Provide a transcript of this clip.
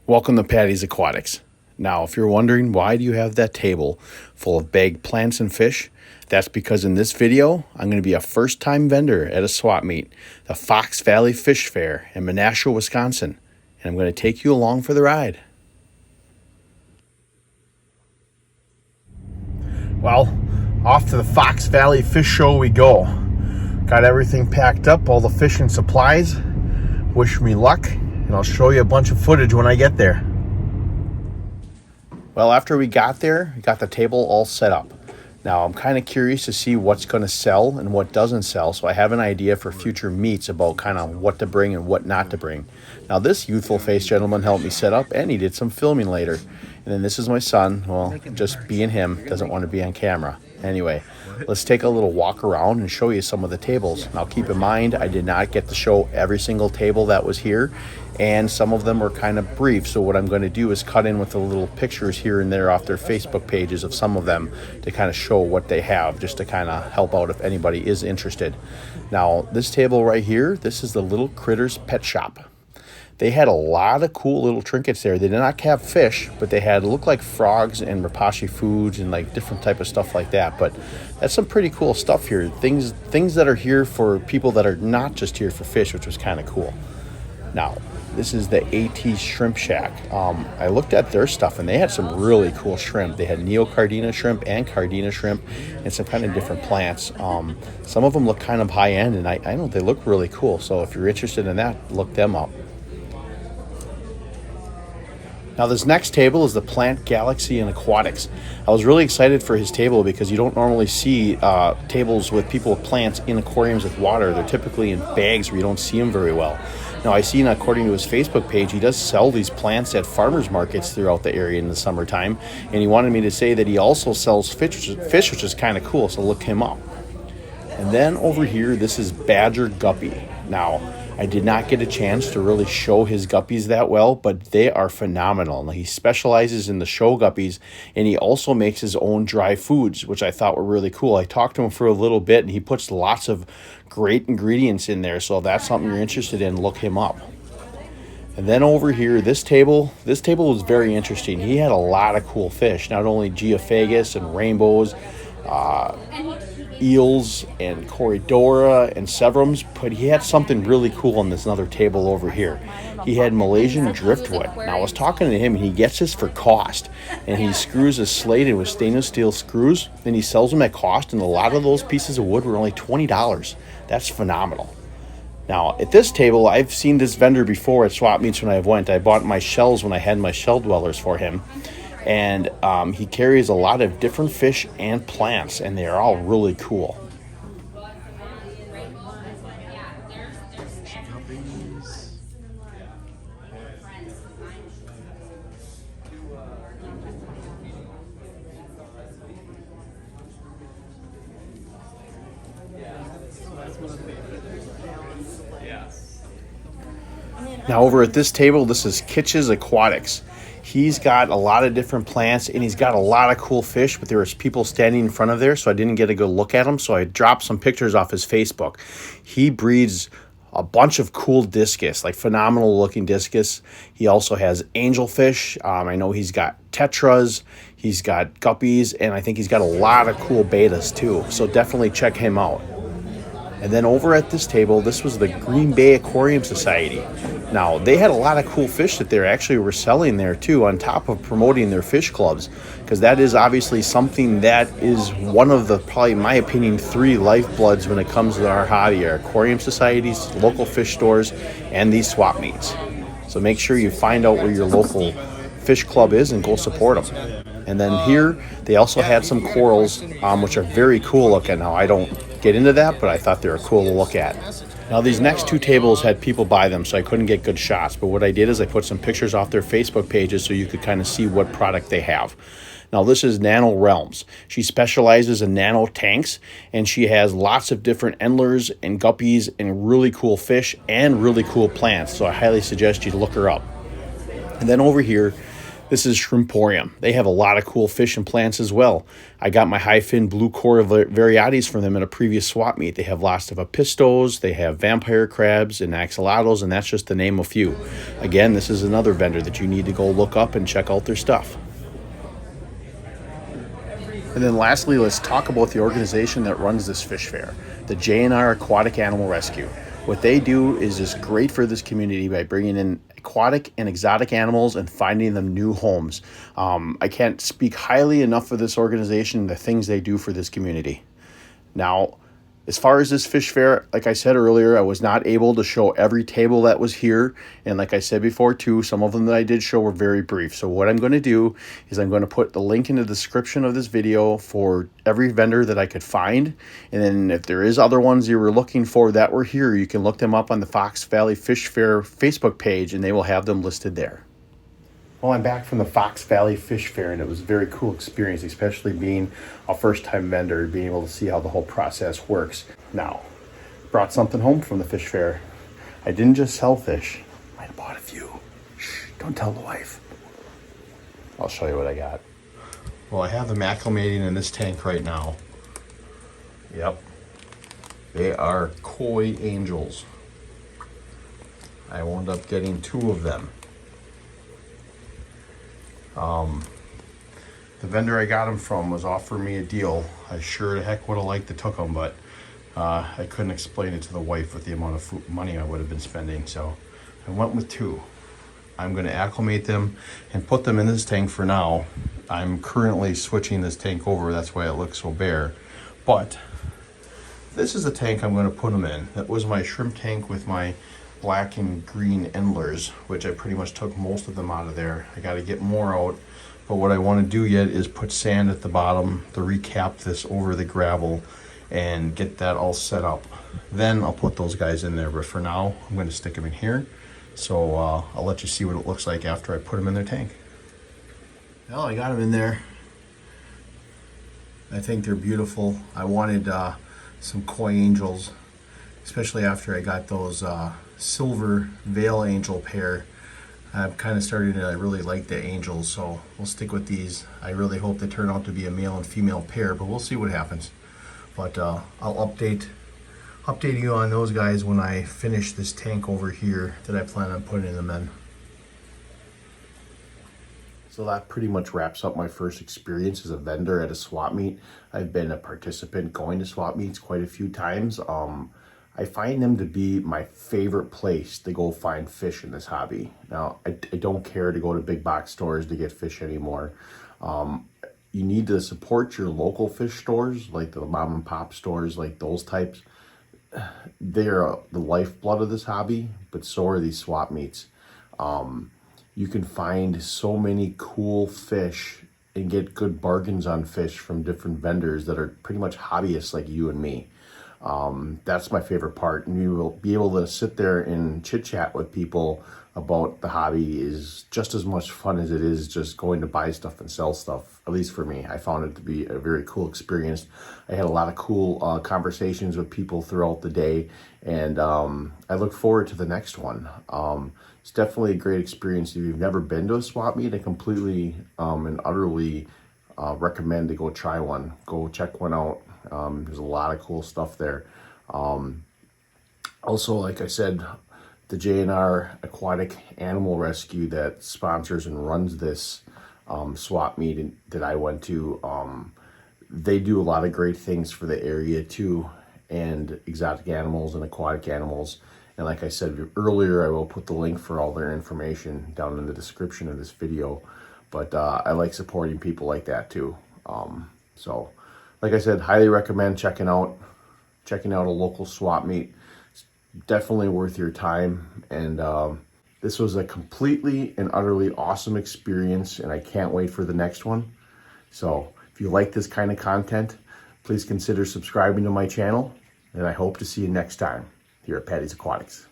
Welcome to Patty's Aquatics. Now, if you're wondering why do you have that table full of bagged plants and fish, that's because in this video, I'm going to be a first-time vendor at a swap meet, the Fox Valley Fish Fair in Menasha, Wisconsin, and I'm going to take you along for the ride. Well, off to the Fox Valley Fish Show we go. Got everything packed up, all the fishing supplies. Wish me luck. And I'll show you a bunch of footage when I get there. Well, after we got there, we got the table all set up. Now, I'm kind of curious to see what's going to sell and what doesn't sell, so I have an idea for future meets about kind of what to bring and what not to bring. Now, this Youthful Faced Gentleman helped me set up, and he did some filming later. And then this is my son. Well, just being him, doesn't want to be on camera. Anyway, let's take a little walk around and show you some of the tables. Now, keep in mind, I did not get to show every single table that was here, and some of them were kind of brief. So what I'm going to do is cut in with the little pictures here and there off their Facebook pages of some of them to kind of show what they have, just to kind of help out if anybody is interested. Now, this table right here, this is the Little Critters Pet Shop. They had a lot of cool little trinkets there. They did not have fish, but they had looked like frogs and rapashi foods and like different type of stuff like that. But that's some pretty cool stuff here. Things that are here for people that are not just here for fish, which was kind of cool. Now, this is the AT Shrimp Shack. I looked at their stuff and they had some really cool shrimp. They had neocardina shrimp and cardina shrimp and some kind of different plants. Some of them look kind of high end, and I know they look really cool. So if you're interested in that, look them up. Now, this next table is the Plant Galaxy and Aquatics. I was really excited for his table because you don't normally see tables with people with plants in aquariums with water. They're typically in bags where you don't see them very well. Now, I seen, according to his Facebook page, he does sell these plants at farmers markets throughout the area in the summertime. And he wanted me to say that he also sells fish, which is kind of cool, so look him up. And then over here, this is Badger Guppy. Now, I did not get a chance to really show his guppies that well, but they are phenomenal. He specializes in the show guppies, and he also makes his own dry foods, which I thought were really cool. I talked to him for a little bit, and he puts lots of great ingredients in there, so if that's something you're interested in, look him up. And then over here, this table was very interesting. He had a lot of cool fish, not only geophagus and rainbows, eels and corridora and severums, but he had something really cool on this other table over here. He had Malaysian driftwood. Now, I was talking to him, and he gets this for cost, and he screws a slate in with stainless steel screws, and he sells them at cost, and a lot of those pieces of wood were only $20. That's phenomenal. Now, at this table, I've seen this vendor before at swap meets when I went. I bought my shells when I had my shell dwellers for him. And he carries a lot of different fish and plants, and they are all really cool. Now, over at this table, this is Kitches Aquatics. He's got a lot of different plants, and he's got a lot of cool fish, but there was people standing in front of there, so I didn't get a good look at him, so I dropped some pictures off his Facebook. He breeds a bunch of cool discus, like phenomenal looking discus. He also has angelfish. I know he's got tetras, he's got guppies, and I think he's got a lot of cool betas too, so definitely check him out. And then over at this table, this was the Green Bay Aquarium Society. Now, they had a lot of cool fish that they actually were selling there too, on top of promoting their fish clubs, because that is obviously something that is one of the, probably in my opinion, 3 lifebloods when it comes to our hobby: our aquarium societies, local fish stores, and these swap meets. So make sure you find out where your local fish club is and go support them. And then here, they also had some corals, which are very cool looking. Now, I don't get into that, but I thought they were cool to look at. Now, these next 2 tables had people by them, so I couldn't get good shots. But what I did is I put some pictures off their Facebook pages so you could kind of see what product they have. Now, this is Nano Realms. She specializes in nano tanks, and she has lots of different endlers and guppies and really cool fish and really cool plants. So I highly suggest you look her up. And then over here, This is Shrimporium. They have a lot of cool fish and plants as well. I got my high fin blue core varieties from them in a previous swap meet. They have lots of apistos, they have vampire crabs and axolotls, and that's just to name a few. Again, this is another vendor that you need to go look up and check out their stuff. And then lastly, let's talk about the organization that runs this fish fair, the J&R Aquatic Animal Rescue. What they do is just great for this community by bringing in aquatic and exotic animals and finding them new homes. I can't speak highly enough of this organization and the things they do for this community. Now, as far as this fish fair, like I said earlier, I was not able to show every table that was here. And like I said before too, some of them that I did show were very brief. So what I'm going to do is I'm going to put the link in the description of this video for every vendor that I could find. And then if there is other ones you were looking for that were here, you can look them up on the Fox Valley Fish Fair Facebook page and they will have them listed there. Well, I'm back from the Fox Valley Fish Fair, and it was a very cool experience, especially being a first-time vendor, being able to see how the whole process works. Now, brought something home from the fish fair. I didn't just sell fish. I might have bought a few. Shh, don't tell the wife. I'll show you what I got. Well, I have them acclimating in this tank right now. Yep. They are koi angels. I wound up getting 2 of them. The vendor I got them from was offering me a deal. I sure the heck would have liked to took them, but I couldn't explain it to the wife with the amount of money I would have been spending, so I went with 2. I'm going to acclimate them and put them in this tank for now. I'm currently switching this tank over, that's why it looks so bare, but this is the tank I'm going to put them in. That was my shrimp tank with my black and green endlers, which I pretty much took most of them out of there. I got to get more out, but what I want to do yet is put sand at the bottom to recap this over the gravel and get that all set up. Then I'll put those guys in there, but for now I'm going to stick them in here. So I'll let you see what it looks like after I put them in their tank. Well, I got them in there. I think they're beautiful. I wanted some koi angels, especially after I got those silver veil angel pair. I'm kind of starting to really like the angels, so we'll stick with these. I really hope they turn out to be a male and female pair, but we'll see what happens. But I'll update you on those guys when I finish this tank over here that I plan on putting them in. So that pretty much wraps up my first experience as a vendor at a swap meet. I've been a participant going to swap meets quite a few times. I find them to be my favorite place to go find fish in this hobby. Now, I don't care to go to big box stores to get fish anymore. You need to support your local fish stores, like the mom and pop stores, like those types. They're the lifeblood of this hobby, but so are these swap meets. You can find so many cool fish and get good bargains on fish from different vendors that are pretty much hobbyists like you and me. That's my favorite part, and you will be able to sit there and chit chat with people about the hobby is just as much fun as it is just going to buy stuff and sell stuff. At least for me, I found it to be a very cool experience. I had a lot of cool conversations with people throughout the day, and I look forward to the next one. It's definitely a great experience. If you've never been to a swap meet, I completely and utterly recommend to go try one. Go check one out. There's a lot of cool stuff there. Also, like I said, the J&R Aquatic Animal Rescue that sponsors and runs this swap meet that I went to, they do a lot of great things for the area too, and exotic animals and aquatic animals. And like I said earlier, I will put the link for all their information down in the description of this video. But I like supporting people like that too. So like I said, highly recommend checking out a local swap meet. It's definitely worth your time. And this was a completely and utterly awesome experience, and I can't wait for the next one. So if you like this kind of content, please consider subscribing to my channel, and I hope to see you next time here at Patty's Aquatics.